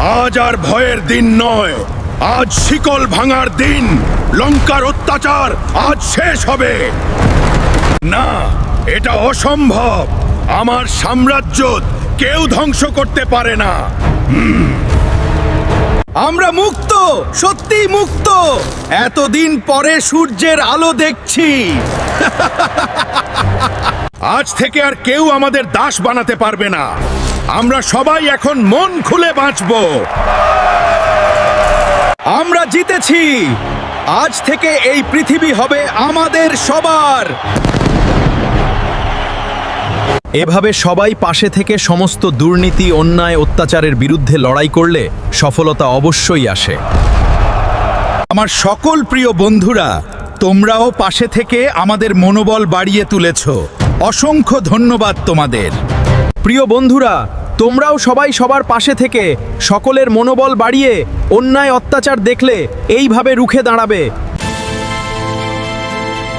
আজ আর ভয়ের দিন নয়, আজ শিকল ভাঙার দিন। লঙ্কার অত্যাচার আজ শেষ হবে। না, এটা অসম্ভব। আমার সাম্রাজ্য কেউ ধ্বংস করতে পারে না। আমরা মুক্ত, সত্যি মুক্ত। এতদিন পরে সূর্যের আলো দেখছি। আজ থেকে আর কেউ আমাদের দাস বানাতে পারবে না। আমরা সবাই এখন মন খুলে বাঁচব। আমরা জিতেছি। আজ থেকে এই পৃথিবী হবে আমাদের সবার। এভাবে সবাই পাশে থেকে সমস্ত দুর্নীতি, অন্যায়, অত্যাচারের বিরুদ্ধে লড়াই করলে সফলতা অবশ্যই আসে। আমার সকল প্রিয় বন্ধুরা, তোমরাও পাশে থেকে আমাদের মনোবল বাড়িয়ে তুলেছ। অসংখ্য ধন্যবাদ তোমাদের। প্রিয় বন্ধুরা, তোমরাও সবাই সবার পাশে থেকে সকলের মনোবল বাড়িয়ে অন্যায়, অত্যাচার দেখলে এইভাবে রুখে দাঁড়াবে।